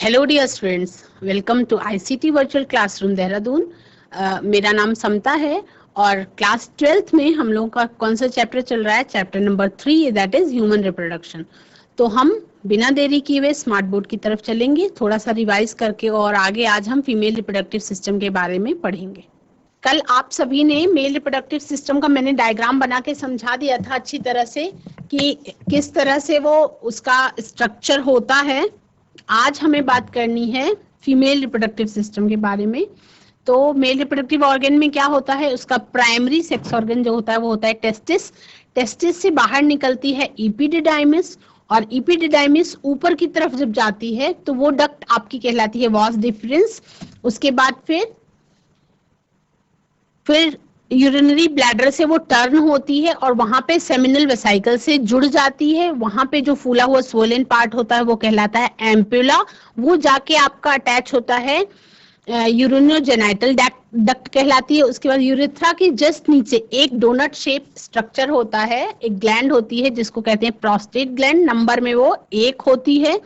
Hello dear students, welcome to ICT virtual classroom Dehradun. मेरा नाम समता है और क्लास 12th में हम लोगों का कौन सा चैप्टर चल रहा है? Chapter number 3, that is human reproduction. तो हम बिना देरी किए हुए स्मार्ट बोर्ड की तरफ चलेंगे, थोड़ा सा रिवाइज करके, और आगे आज हम फीमेल रिप्रोडक्टिव सिस्टम के बारे में पढ़ेंगे। कल आप सभी ने मेल रिप्रोडक्टिव सिस्टम का मैंने डायग्राम बना के समझा दिया था अच्छी तरह से कि किस तरह से वो उसका स्ट्रक्चर होता है। आज हमें बात करनी है फीमेल रिप्रोडक्टिव सिस्टम के बारे में। तो मेल रिप्रोडक्टिव ऑर्गन में क्या होता है? उसका प्राइमरी सेक्स ऑर्गन जो होता है वो होता है टेस्टिस। टेस्टिस से बाहर निकलती है इपिडिडाइमिस, और इपिडिडाइमिस ऊपर की तरफ जब जाती है तो वो डक्ट आपकी कहलाती है वास डिफरेंस। उसके बाद फिर यूरिनरी ब्लैडर से वो टर्न होती है और वहां पे सेमिनल वेसाइकल से जुड़ जाती है। वहां पे जो फूला हुआ स्वोलन पार्ट होता है वो कहलाता है एम्पुला। वो जाके आपका अटैच होता है यूरिनोजेनाइटल डक्ट कहलाती है। उसके बाद यूरेथ्रा के जस्ट नीचे एक डोनट शेप स्ट्रक्चर होता है, एक ग्लैंड होती है जिसको कहते हैं प्रोस्टेट ग्लैंड। नंबर में वो 1 होती है,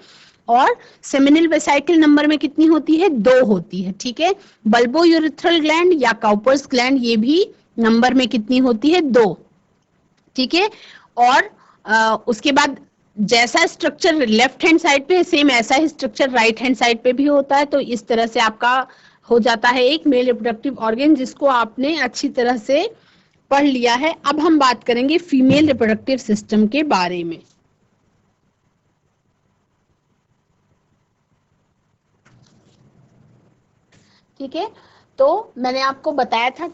और सेमिनल वेसाइकल नंबर में कितनी होती है? 2 होती है। ठीक है, बल्बो यूरेथ्रल ग्लैंड या काउपर्स ग्लैंड ये भी नंबर में कितनी होती है? 2। ठीक है, और उसके बाद जैसा स्ट्रक्चर लेफ्ट हैंड साइड पे सेम ऐसा ही स्ट्रक्चर राइट हैंड साइड पे भी होता है। तो इस तरह से आपका हो जाता है एक मेल रिप्रोडक्टिव ऑर्गन, जिसको आपने अच्छी तरह से पढ़ लिया है। अब हम बात करेंगे फीमेल रिप्रोडक्टिव सिस्टम के बारे में। ठीक है, तो मैंने आपको बताया था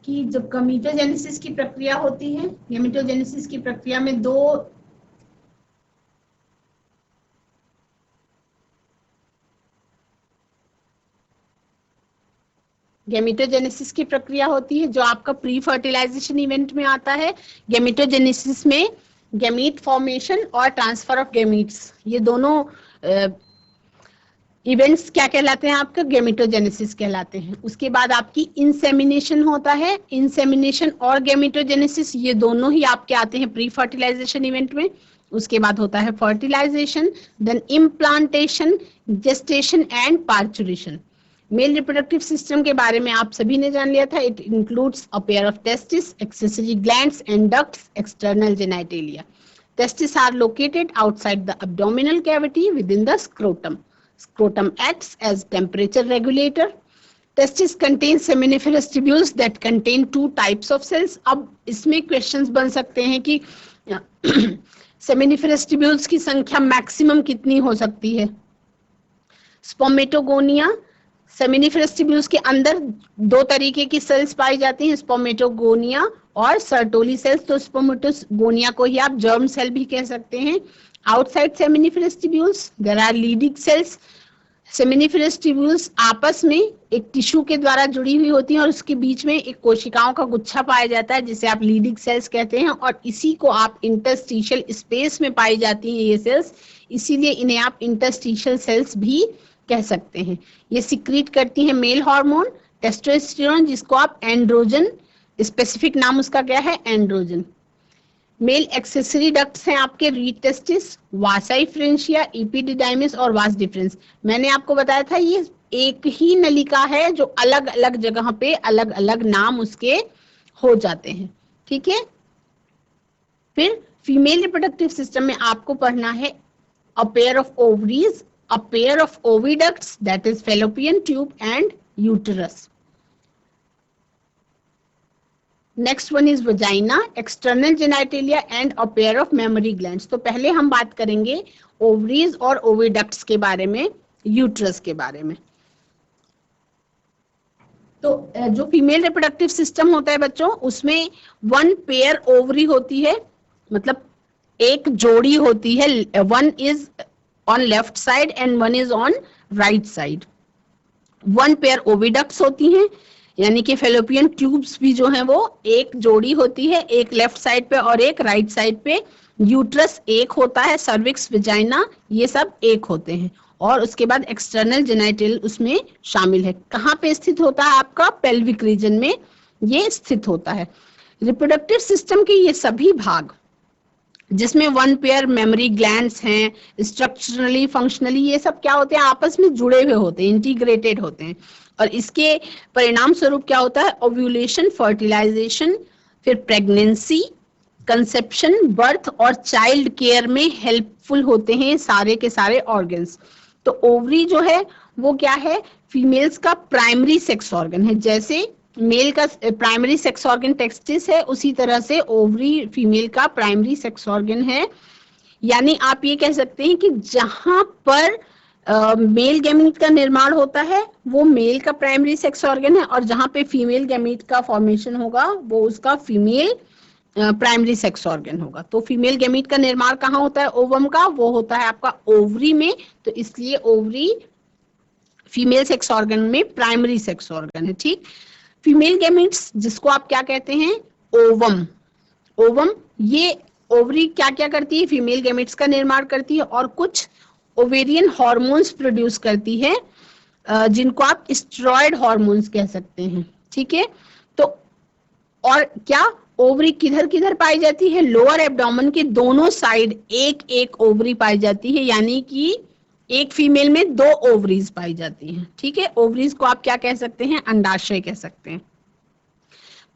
कि जब गमीटोजेनेसिस की प्रक्रिया होती है, गमीटोजेनेसिस की प्रक्रिया में गैमेटोजेनेसिस की प्रक्रिया होती है जो आपका प्री फर्टिलाइजेशन इवेंट में आता है। गैमेटोजेनेसिस में गैमीट फॉर्मेशन और ट्रांसफर ऑफ गैमीट्स, ये दोनों इवेंट्स क्या कहलाते हैं? आपका गैमेटोजेनेसिस कहलाते हैं। उसके बाद आपकी इंसेमिनेशन होता है। इंसेमिनेशन और गैमेटोजेनेसिस ये दोनों ही आपके आते हैं प्री फर्टिलाइजेशन इवेंट में। उसके बाद होता है fertilisation, then implantation, gestation and parturition. Male reproductive system के बारे में आप सभी ने जान लिया था। It includes a pair of testis, accessory glands and ducts, external genitalia. Testes are located outside the abdominal cavity within the scrotum. Scrotum acts as temperature regulator. Testes contain seminiferous tubules that contain 2 types of cells. अब इसमें questions बन सकते हैं कि seminiferous tubules की संख्या maximum कितनी हो सकती है? स्पोमेटोगोनिया, सेमिनिफरस ट्यूब्यूल्स के अंदर 2 तरीके की सेल्स पाई जाती हैं, स्पोमेटोगोनिया और सर्टोली सेल्स। तो स्पोमेटोगोनिया को ही आप जर्म सेल भी कह सकते हैं। Outside seminiferous tubules there are leading cells. Seminiferous tubules आपस में एक टिश्यू के द्वारा जुड़ी हुई होती हैं और उसके बीच में एक कोशिकाओं का गुच्छा पाया जाता है जिसे आप लीडिंग सेल्स कहते हैं, और इसी को आप इंटरस्टिशियल स्पेस में पाई जाती हैं ये सेल्स, इसीलिए इन्हें आप इंटरस्टिशियल सेल्स भी कह सकते हैं। ये सिक्रीट करती हैं मेल हार्मोन टेस्टोस्टेरोन, जिसको आप एंड्रोजन, स्पेसिफिक नाम उसका क्या है? एंड्रोजन। मेल एक्सेसरी डक्ट्स हैं आपके रीड टेस्टिस, वासाई फ्रेंशिया, इपिडिडाइमिस और वास डिफरेंस। मैंने आपको बताया था ये एक ही नलिका है जो अलग अलग जगह पे अलग अलग नाम उसके हो जाते हैं। ठीक है, फिर फीमेल रिप्रोडक्टिव सिस्टम में आपको पढ़ना है अ pair of ovaries, a pair of oviducts, that is fallopian tube and uterus. Next one is vagina, external genitalia and a pair of mammary glands. तो पहले हम बात करेंगे ovaries और oviducts के बारे में, uterus के बारे में। तो जो फीमेल रिप्रोडक्टिव सिस्टम होता है बच्चों, उसमें 1 पेयर ओवरी होती है, मतलब एक जोड़ी होती है। 1 is on left side and 1 is on right side. 1 pair oviducts होती हैं, यानी कि फेलोपियन ट्यूब्स भी जो हैं वो एक जोड़ी होती है, एक लेफ्ट साइड पे और एक राइट साइड पे। यूट्रस एक होता है, सर्विक्स, विजाइना ये सब एक होते हैं, और उसके बाद एक्सटर्नल जेनिटल उसमें शामिल है। कहाँ पे स्थित होता है? आपका पेल्विक रीजन में ये स्थित होता है। रिप्रोडक्टिव सिस्टम के ये सभी भाग जिसमें वन पेयर मेमोरी ग्लैंड्स हैं, स्ट्रक्चरली फंक्शनली ये सब क्या होते हैं, आपस में जुड़े हुए होते हैं, इंटीग्रेटेड होते हैं। और इसके परिणाम स्वरूप क्या होता है, ओव्यूलेशन, फर्टिलाइजेशन, फिर प्रेगनेंसी, कंसेप्शन, बर्थ और चाइल्ड केयर में हेल्पफुल होते हैं सारे के सारे ऑर्गन्स। तो ओवरी जो है वो क्या है, फीमेल्स का प्राइमरी सेक्स ऑर्गन है। जैसे मेल का प्राइमरी सेक्स ऑर्गन टेस्टिस है, उसी तरह से ओवरी फीमेल का प्राइमरी सेक्स ऑर्गन है। यानी आप ये कह सकते हैं कि जहां पर मेल गैमीट का निर्माण होता है वो मेल का प्राइमरी सेक्स ऑर्गन है, और जहां पे फीमेल गैमीट का फॉर्मेशन होगा वो उसका फीमेल प्राइमरी सेक्स ऑर्गन होगा। तो फीमेल गैमीट का निर्माण कहाँ होता है, ओवम का, वो होता है आपका ओवरी में। तो इसलिए ओवरी फीमेल सेक्स ऑर्गन में प्राइमरी सेक्स ऑर्गन है। ठीक, फीमेल गैमीट्स जिसको आप क्या कहते हैं, ओवम। ओवम, ये ओवरी क्या क्या करती है, फीमेल गैमीट्स का निर्माण करती है और कुछ ओवेरियन हार्मोन्स प्रोड्यूस करती है, जिनको आप स्टेरॉयड हार्मोन्स कह सकते हैं। ठीक है, तो और क्या, ओवरी किधर किधर पाई जाती है, लोअर एब्डोमेन के दोनों साइड एक एक ओवरी पाई जाती है, यानी कि एक फीमेल में 2 ओवरीज पाई जाती हैं। ठीक है, ओवरीज को आप क्या कह सकते हैं, अंडाशय कह सकते हैं।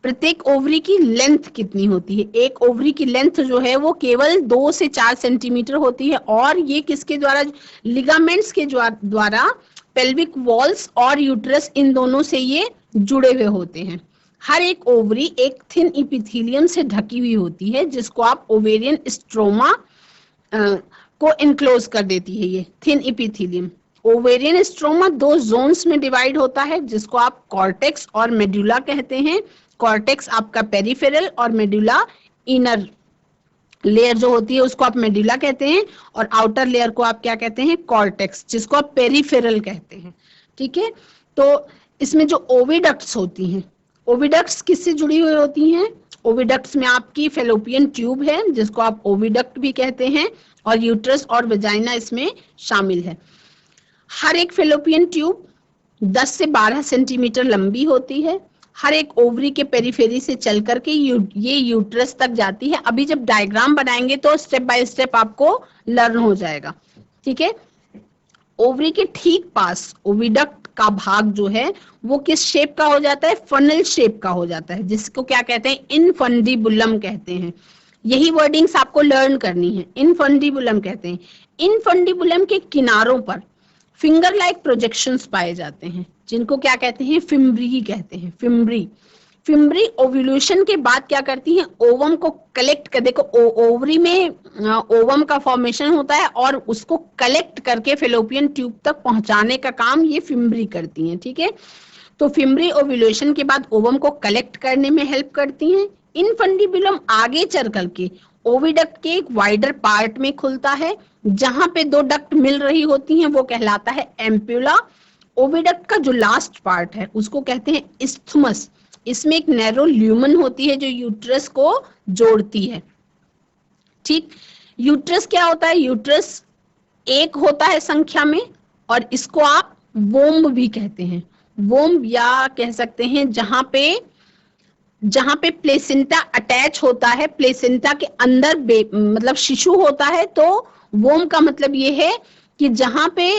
प्रत्येक ओवरी की लेंथ कितनी होती है, एक ओवरी की लेंथ जो है वो केवल 2 से 4 सेंटीमीटर होती है, और ये किसके द्वारा, लिगामेंट्स के द्वारा पेल्विक वॉल्स और यूट्रस, इन दोनों से ये जुड़े हुए होते हैं। हर एक ओवरी एक थिन इपिथेलियम से ढकी हुई होती है, जिसको आप ओवेरियन स्ट्रोमा को इनक्लोज कर देती है ये thin epithelium. Ovarian stroma 2 zones में डिवाइड होता है, जिसको आप कॉर्टेक्स और मेडुला कहते हैं। कॉर्टेक्स आपका पेरिफेरल और मेडुला इनर लेयर जो होती है उसको आप मेडुला कहते हैं, और आउटर लेयर को आप क्या कहते हैं, कॉर्टेक्स, जिसको आप पेरिफेरल कहते हैं। ठीक है, तो इसमें जो ओविडक्ट्स होती हैं, ओविडक्ट्स किससे जुड़ी हुई होती हैं, ओविडक्ट्स में आपकी फेलोपियन ट्यूब है जिसको आप ओविडक्ट भी कहते हैं, और यूट्रस और वजाइना इसमें शामिल है। हर एक फेलोपियन ट्यूब 10 से 12 सेंटीमीटर लंबी होती है। हर एक ओवरी के पेरिफेरी से चल करके ये यूट्रस तक जाती है। अभी जब डायग्राम बनाएंगे तो स्टेप बाय स्टेप आपको लर्न हो जाएगा। ठीक है, ओवरी के ठीक पास ओविडक्ट का भाग जो है वो किस शेप का हो जाता है, फनल शेप का हो जाता है, जिसको क्या कहते हैं, इनफंडिबुलम कहते हैं। यही वर्डिंग्स आपको लर्न करनी है, इनफंडिबुलम कहते हैं। इनफंडिबुलम के किनारों पर फिंगर लाइक प्रोजेक्शंस पाए जाते हैं, जिनको क्या कहते हैं, फिम्ब्री कहते हैं। फिम्ब्री, फिम्ब्री ओव्यूलेशन के बाद क्या करती हैं, ओवम को कलेक्ट कर, देखो ओवरी में ओवम का फॉर्मेशन होता है और उसको कलेक्ट करके फेलोपियन ट्यूब तक पहुंचाने का काम ये फिम्ब्री करती हैं। ठीक है, तो फिम्ब्री ओव्यूलेशन के बाद ओवम को कलेक्ट करने में हेल्प करती हैं। इनफंडिबुलम आगे चल करके ओविडक्ट के एक वाइडर पार्ट में खुलता है, जहां पे 2 डक्ट मिल रही होती हैं, वो कहलाता है एम्प्यूला। ओविडक्ट का जो लास्ट पार्ट है उसको कहते हैं इस्थमस। इसमें एक नैरो ल्यूमन होती है जो यूट्रस को जोड़ती है। ठीक, यूट्रस क्या होता है, यूट्रस एक होता है संख्या में, और इसको आप वोम्ब भी कहते हैं। वोम्ब, या कह सकते हैं जहां पे प्लेसेंटा अटैच होता है, प्लेसेंटा के अंदर मतलब शिशु होता है, तो वोम का मतलब ये है कि जहां पे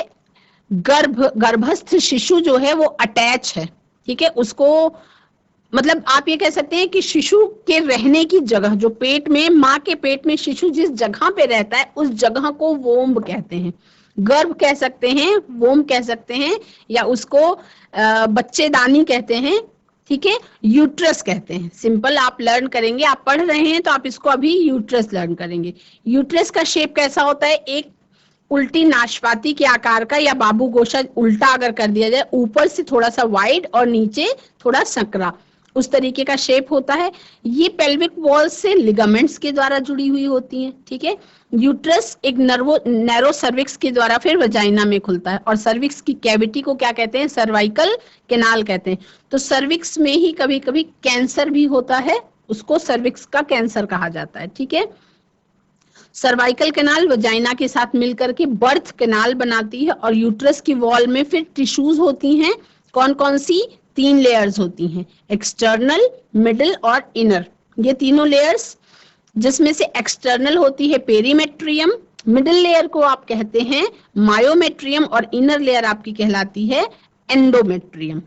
गर्भस्थ शिशु जो है वो अटैच है। ठीक है, उसको मतलब आप ये कह सकते हैं कि शिशु के रहने की जगह, जो पेट में, माँ के पेट में शिशु जिस जगह पे रहता है उस जगह को वोम्ब कहते हैं। गर्भ कह सकते हैं, वोम्ब कह सकते हैं, या उसको बच्चेदानी कहते हैं। ठीक है, यूट्रस कहते हैं। सिंपल आप लर्न करेंगे, आप पढ़ रहे हैं तो आप इसको अभी यूट्रस लर्न करेंगे। यूट्रस का शेप कैसा होता है, एक उल्टी नाशपाती के आकार का, या बाबू गोशा उल्टा अगर कर दिया जाए, ऊपर से थोड़ा सा वाइड और नीचे थोड़ा संकरा, उस तरीके का शेप होता है। ये पेल्विक वॉल से लिगामेंट्स के द्वारा जुड़ी हुई होती हैं। ठीक है, यूट्रस एक नैरो सर्विक्स के द्वारा फिर वजाइना में खुलता है, और सर्विक्स की कैविटी को क्या कहते हैं, सर्वाइकल कैनाल कहते हैं। तो सर्विक्स में ही कभी कभी कैंसर भी होता है, उसको सर्विक्स का कैंसर कहा जाता है। ठीक है, सर्वाइकल कैनाल वजाइना के साथ मिलकर के बर्थ कैनाल बनाती है, और यूट्रस की वॉल में फिर टिश्यूज होती हैं। कौन कौन सी, 3 लेयर्स होती हैं, एक्सटर्नल, मिडिल और इनर। ये तीनों लेयर्स, जिसमें से एक्सटर्नल होती है पेरीमेट्रियम, मिडिल लेयर को आप कहते हैं मायोमेट्रियम और इनर लेयर आपकी कहलाती है एंडोमेट्रियम।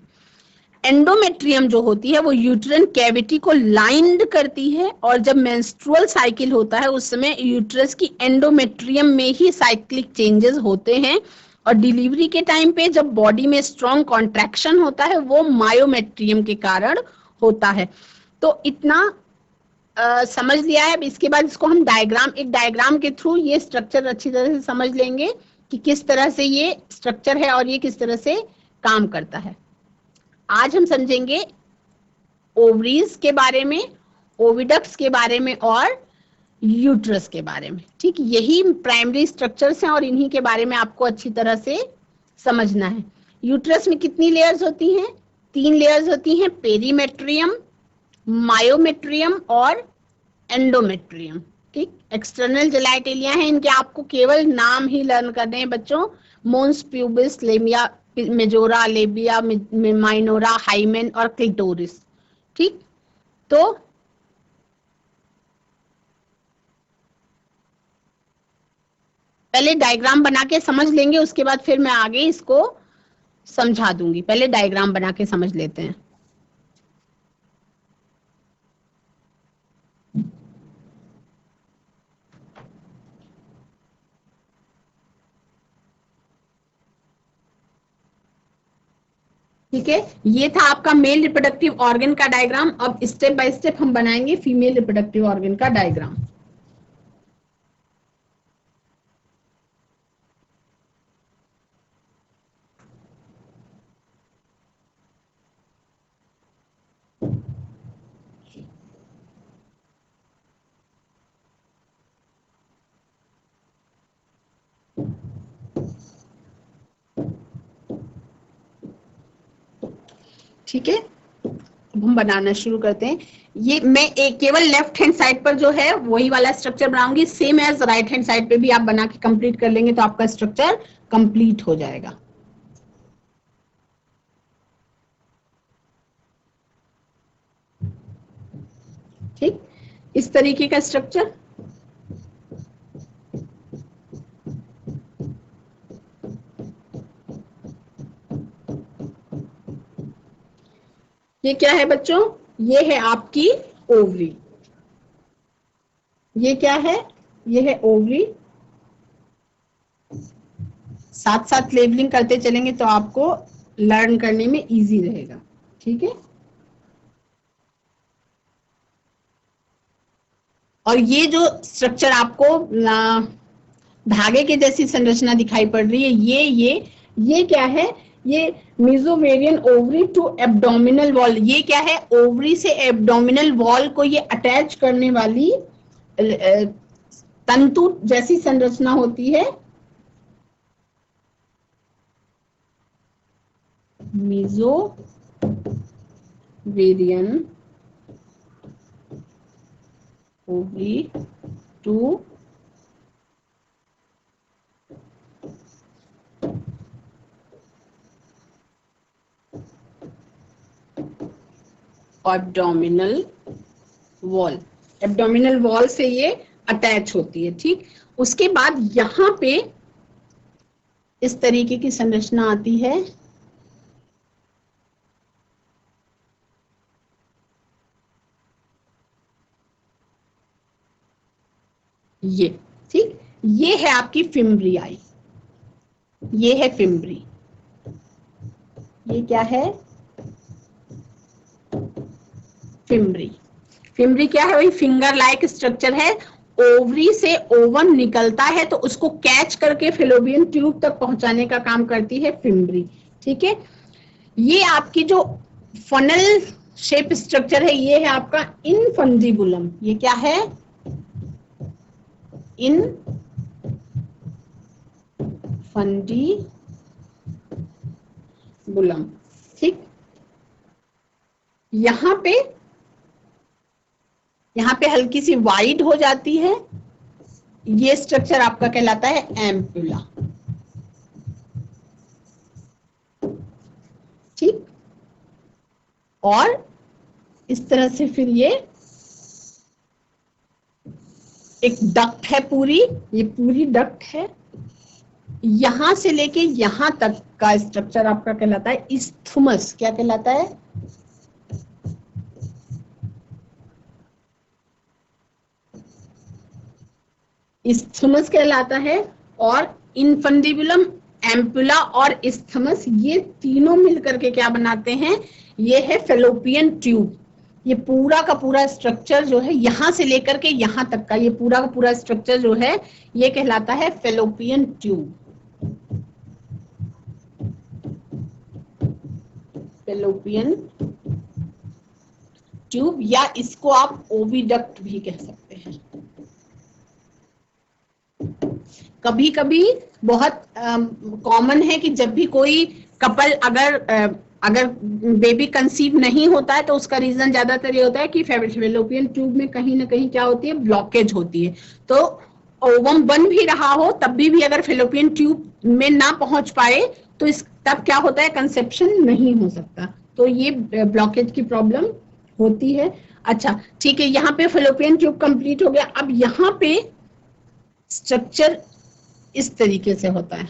एंडोमेट्रियम जो होती है वो यूट्रन कैविटी को लाइंड करती है, और जब मेंस्ट्रुअल साइकिल होता है उस समय यूट्रस की एंडोमेट्रियम में ही साइक्लिक चेंजेस होते हैं, और डिलीवरी के टाइम पे जब बॉडी में स्ट्रॉन्ग कॉन्ट्रैक्शन होता है वो मायोमेट्रियम के कारण होता है। तो इतना समझ लिया है। अब इसके बाद इसको हम एक डायग्राम के थ्रू ये स्ट्रक्चर अच्छी तरह से समझ लेंगे कि किस तरह से ये स्ट्रक्चर है और ये किस तरह से काम करता है। आज हम समझेंगे ओवरीज के बारे में, ओविडक्ट्स के बारे में और यूट्रस के बारे में। ठीक, यही प्राइमरी स्ट्रक्चर्स हैं और इन्हीं के बारे में आपको अच्छी तरह से समझना है। यूट्रस में कितनी लेयर्स होती हैं? 3 लेयर्स होती हैं, पेरीमेट्रियम, मायोमेट्रियम और एंडोमेट्रियम। ठीक, एक्सटर्नल जेलाइटेलिया है, इनके आपको केवल नाम ही लर्न करने हैं बच्चों। Mons, pubis, labia majora, labia minora, hymen और क्लिटोरिस। ठीक, तो पहले डायग्राम बना के समझ लेंगे, उसके बाद फिर मैं आगे इसको समझा दूंगी। पहले डायग्राम बना के समझ लेते हैं। ठीक है, ये था आपका मेल रिप्रोडक्टिव ऑर्गन का डायग्राम। अब स्टेप बाय स्टेप हम बनाएंगे फीमेल रिप्रोडक्टिव ऑर्गन का डायग्राम। ठीक है, अब हम बनाना शुरू करते हैं। ये मैं एक केवल लेफ्ट हैंड साइड पर जो है वही वाला स्ट्रक्चर बनाऊंगी, same as right hand side पे भी आप बना के कंप्लीट कर लेंगे तो आपका स्ट्रक्चर कंप्लीट हो जाएगा। ठीक, इस तरीके का स्ट्रक्चर। ये क्या है बच्चों? ये है आपकी ओवरी। ये क्या है? ये है ओवरी। साथ साथ लेबलिंग करते चलेंगे तो आपको लर्न करने में इजी रहेगा। ठीक है, और ये जो स्ट्रक्चर आपको धागे के जैसी संरचना दिखाई पड़ रही है, ये क्या है? ये मेसोवेरियन ओवरी टू एब्डोमिनल वॉल। ये क्या है? ओवरी से एब्डोमिनल वॉल को ये अटैच करने वाली तंतु जैसी संरचना होती है, mesovarian ovary to abdominal wall. Abdominal wall से ये अटैच होती है। ठीक, उसके बाद यहां पे इस तरीके की संरचना आती है। ये ठीक, ये है आपकी फिम्ब्रियाई। ये है फिम्ब्री। ये क्या है? फिम्ब्री। फिम्ब्री क्या है? वही फिंगर लाइक स्ट्रक्चर है। ओवरी से ओवम निकलता है तो उसको कैच करके फेलोपियन ट्यूब तक पहुंचाने का काम करती है फिम्ब्री। ठीक है, ये आपकी जो फनल शेप स्ट्रक्चर है ये है आपका इनफंडिबुलम। ये क्या है? इनफंडिबुलम। ठीक, यहां पे हल्की सी वाइड हो जाती है। ये स्ट्रक्चर आपका कहलाता है एम्पुला। ठीक, और इस तरह से फिर ये एक डक्ट है पूरी, ये पूरी डक्ट है। यहां से लेके यहां तक का स्ट्रक्चर आपका कहलाता है इस्थमस। क्या कहलाता है? इस्थमस कहलाता है। और इनफंडिबुलम, एम्पुला और इस्थमस, ये तीनों मिलकर के क्या बनाते हैं? ये है फेलोपियन ट्यूब। ये पूरा का पूरा स्ट्रक्चर जो है यहां से लेकर के यहां तक का, ये पूरा का पूरा स्ट्रक्चर जो है ये कहलाता है फेलोपियन ट्यूब। फेलोपियन ट्यूब, या इसको आप ओविडक्ट भी कह सकते हैं। कभी कभी बहुत कॉमन है कि जब भी कोई कपल अगर बेबी कंसीव नहीं होता है तो उसका रीजन ज्यादातर ये होता है कि फेलोपियन ट्यूब में कहीं ना कहीं क्या होती है? ब्लॉकेज होती है। तो ओवम बन भी रहा हो तब भी अगर फेलोपियन ट्यूब में ना पहुंच पाए तो इस तब क्या होता है? कंसेप्शन नहीं हो सकता। तो ये ब्लॉकेज की प्रॉब्लम होती है। अच्छा ठीक है, यहाँ पे फेलोपियन ट्यूब कंप्लीट हो गया। अब यहाँ पे स्ट्रक्चर इस तरीके से होता है।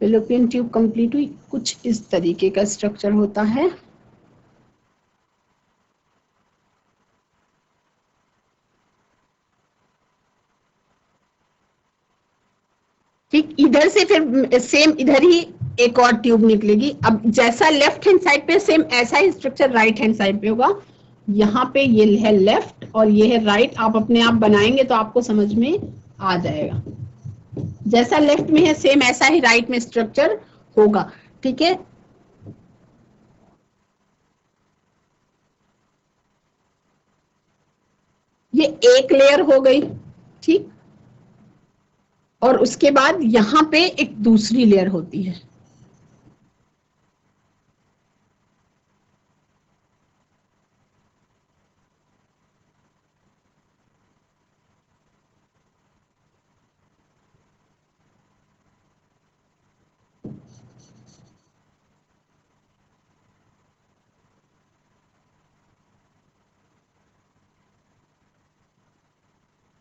फेलोपियन ट्यूब कंप्लीट हुई, कुछ इस तरीके का स्ट्रक्चर होता है। ठीक, इधर से फिर सेम इधर ही एक और ट्यूब निकलेगी। अब जैसा लेफ्ट हैंड साइड पे सेम ऐसा ही स्ट्रक्चर राइट हैंड साइड पे होगा। यहाँ पे ये है लेफ्ट और ये है राइट। आप अपने आप बनाएंगे तो आपको समझ में आ जाएगा। जैसा लेफ्ट में है सेम ऐसा ही राइट में स्ट्रक्चर होगा। ठीक है, ये एक लेयर हो गई। ठीक, और उसके बाद यहां पे एक दूसरी लेयर होती है।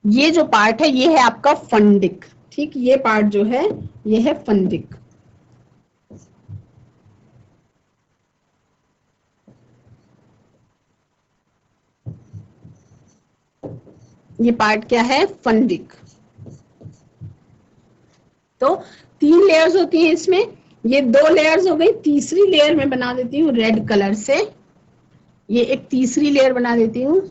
ये जो पार्ट है ये है आपका फंडिक। ठीक, ये पार्ट जो है ये है फंडिक। ये पार्ट क्या है? फंडिक। तो 3 लेयर्स होती हैं इसमें, ये 2 लेयर्स हो गई। तीसरी लेयर में बना देती हूँ रेड कलर से, ये एक तीसरी लेयर बना देती हूँ।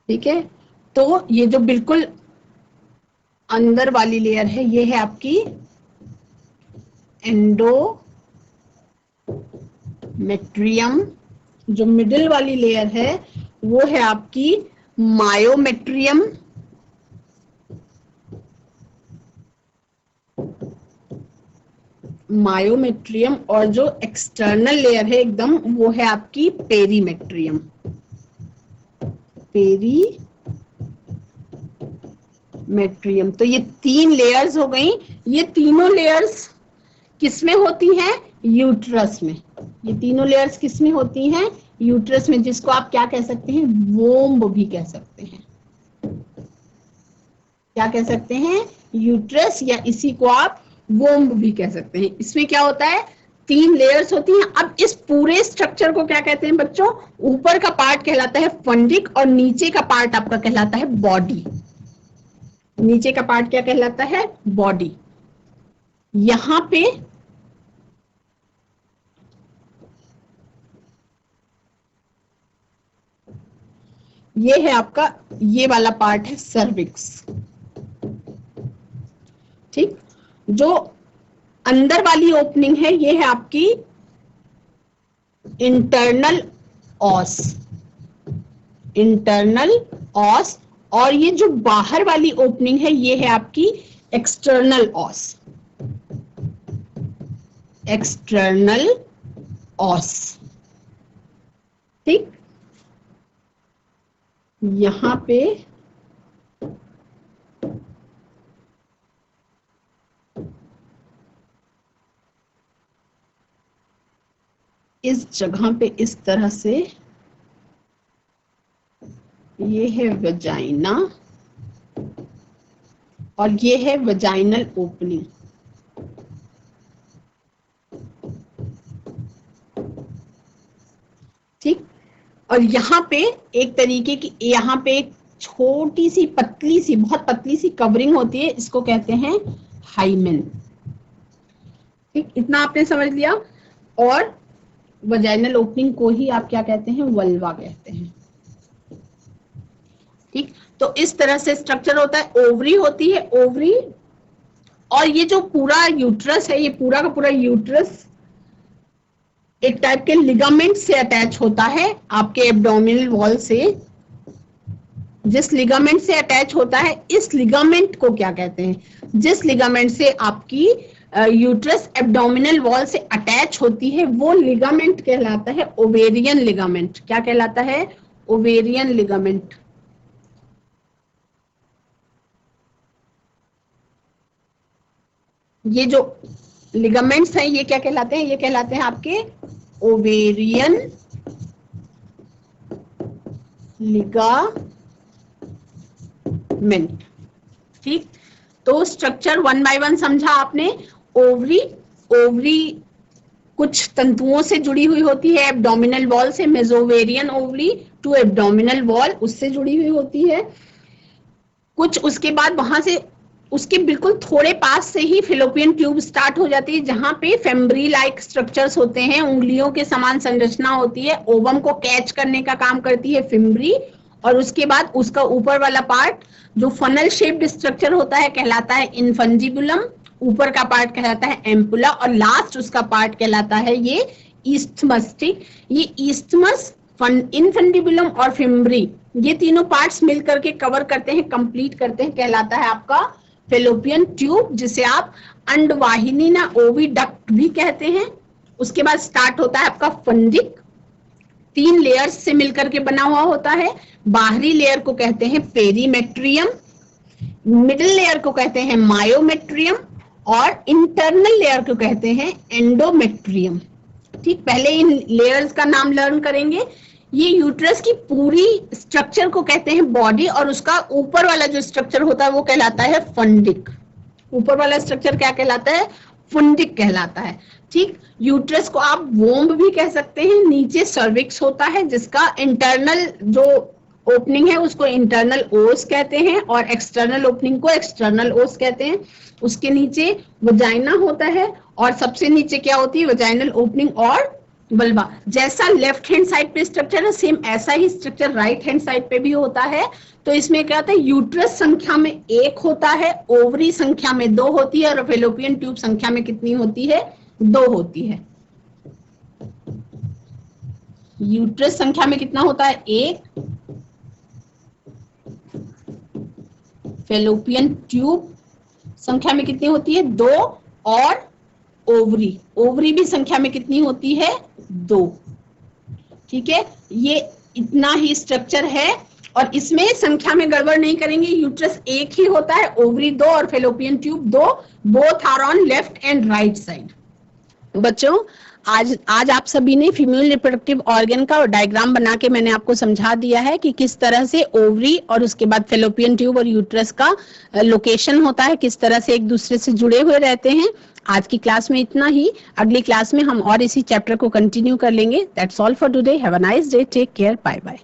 ठीक है, तो ये जो बिल्कुल अंदर वाली लेयर है ये है आपकी एंडोमेट्रियम। जो मिडिल वाली लेयर है वो है आपकी मायोमेट्रियम। मायोमेट्रियम, और जो एक्सटर्नल लेयर है एकदम वो है आपकी पेरीमेट्रियम। पेरीमेट्रियम। तो ये 3 लेयर्स हो गई। ये तीनों लेयर्स किसमें होती हैं? यूट्रस में। ये तीनों लेयर्स किसमें होती हैं? यूट्रस में, जिसको आप क्या कह सकते हैं? वोम्ब भी कह सकते हैं। क्या कह सकते हैं? यूट्रस, या इसी को आप वोम्ब भी कह सकते हैं। इसमें क्या होता है? 3 लेयर्स होती हैं। अब इस पूरे स्ट्रक्चर को क्या कहते हैं बच्चों? ऊपर का पार्ट कहलाता है फंडिक और नीचे का पार्ट आपका कहलाता है बॉडी। नीचे का पार्ट क्या कहलाता है? बॉडी। यहां पे ये है आपका, ये वाला पार्ट है सर्विक्स। ठीक, जो अंदर वाली ओपनिंग है ये है आपकी इंटरनल ऑस। इंटरनल ऑस, और ये जो बाहर वाली ओपनिंग है ये है आपकी एक्सटर्नल ऑस, एक्सटर्नल ऑस। ठीक, यहां पे इस जगह पे इस तरह से ये है वजाइना और ये है वजाइनल ओपनिंग। ठीक, और यहाँ पे एक तरीके की, यहाँ पे एक छोटी सी पतली सी, बहुत पतली सी कवरिंग होती है, इसको कहते हैं हाइमेन। ठीक, इतना आपने समझ लिया। और वजाइनल ओपनिंग को ही आप क्या कहते हैं, वल्वा कहते हैं। ठीक, तो इस तरह से स्ट्रक्चर होता है। ओवरी होती है, ओवरी, और ये जो पूरा यूट्रस है, ये पूरा का पूरा यूट्रस एक टाइप के लिगामेंट से अटैच होता है आपके एब्डोमिनल वॉल से। जिस लिगामेंट से अटैच होता है, इस लिगामेंट को क्या कहते हैं, जिस लिगामेंट से आपकी यूट्रस एब्डोमिनल वॉल से अटैच होती है वो लिगामेंट कहलाता है ओवेरियन लिगामेंट। क्या कहलाता है, ओवेरियन लिगामेंट। ये जो लिगामेंट्स हैं ये क्या कहलाते हैं, ये कहलाते हैं आपके ओवेरियन लिगामेंट। ठीक, तो स्ट्रक्चर वन बाय वन समझा आपने। ओवरी, ओवरी कुछ तंतुओं से जुड़ी हुई होती है एब्डोमिनल वॉल से। मेसोवेरियन ओवरी टू एब्डोमिनल वॉल, उससे जुड़ी हुई होती है। कुछ उसके बाद वहां से उसके बिल्कुल थोड़े पास से ही फिलोपियन ट्यूब स्टार्ट हो जाती है, जहां पे फेम्ब्री लाइक स्ट्रक्चर्स होते हैं, उंगलियों के समान संरचना होती है। ओवम को कैच करने का काम करती है फिम्ब्री, और उसके बाद उसका ऊपर वाला पार्ट जो फनल शेप्ड स्ट्रक्चर होता है कहलाता है इनफंजिबुलम, ऊपर का पार्ट कहलाता है एम्पुला, और लास्ट उसका पार्ट कहलाता है ये ईस्थमस। ठीक, ये ईस्थमस, इनफंडिबुलम और फिम्ब्री, ये तीनों पार्ट्स मिलकर के कवर करते हैं, कंप्लीट करते हैं, कहलाता है आपका फेलोपियन ट्यूब, जिसे आप अंडवाहिनी ना ओविडक्ट भी कहते हैं। उसके बाद स्टार्ट होता है आपका फंडिक, 3 लेयर्स से मिलकर के बना हुआ होता है। बाहरी लेयर को कहते हैं पेरीमेट्रियम, मिडिल लेयर को कहते हैं मायोमेट्रियम, और इंटरनल लेयर को कहते हैं एंडोमेट्रियम। ठीक, पहले इन लेयर्स का नाम लर्न करेंगे। ये यूट्रस की पूरी स्ट्रक्चर को कहते हैं बॉडी, और उसका ऊपर वाला जो स्ट्रक्चर होता है वो कहलाता है फंडिक। ऊपर वाला स्ट्रक्चर क्या कहलाता है, फंडिक कहलाता है। ठीक, यूट्रस को आप वोम्ब भी कह सकते हैं। नीचे सर्विक्स होता है, जिसका इंटरनल जो ओपनिंग है उसको इंटरनल ओस कहते हैं, और एक्सटर्नल ओपनिंग को एक्सटर्नल ओस कहते हैं। उसके नीचे वजाइना होता है, और सबसे नीचे क्या होती है, वजाइनल ओपनिंग और वल्वा। जैसा लेफ्ट हैंड साइड पे स्ट्रक्चर है, सेम ऐसा ही स्ट्रक्चर राइट हैंड साइड पे भी होता है। तो इसमें क्या होता है, यूट्रस संख्या में 1 होता है, ओवरी संख्या में 2 होती है, और फेलोपियन ट्यूब संख्या में कितनी होती है, 2 होती है। यूट्रस संख्या में कितना होता है, 1, फेलोपियन ट्यूब संख्या में कितनी होती है, 2, और ओवरी, ओवरी भी संख्या में कितनी होती है, 2। ठीक है, ये इतना ही स्ट्रक्चर है, और इसमें संख्या में गड़बड़ नहीं करेंगे। यूट्रस 1 ही होता है, ओवरी 2 और fallopian tube 2, both are on left and right side. बच्चों, आज आप सभी ने फीमेल रिप्रोडक्टिव ऑर्गन का डायग्राम बना के मैंने आपको समझा दिया है कि किस तरह से ओवरी और उसके बाद फेलोपियन ट्यूब और यूट्रस का लोकेशन होता है, किस तरह से एक दूसरे से जुड़े हुए रहते हैं। आज की क्लास में इतना ही। अगली क्लास में हम और इसी चैप्टर को कंटिन्यू कर लेंगे। That's all for today. Have a nice day. Take care. Bye bye.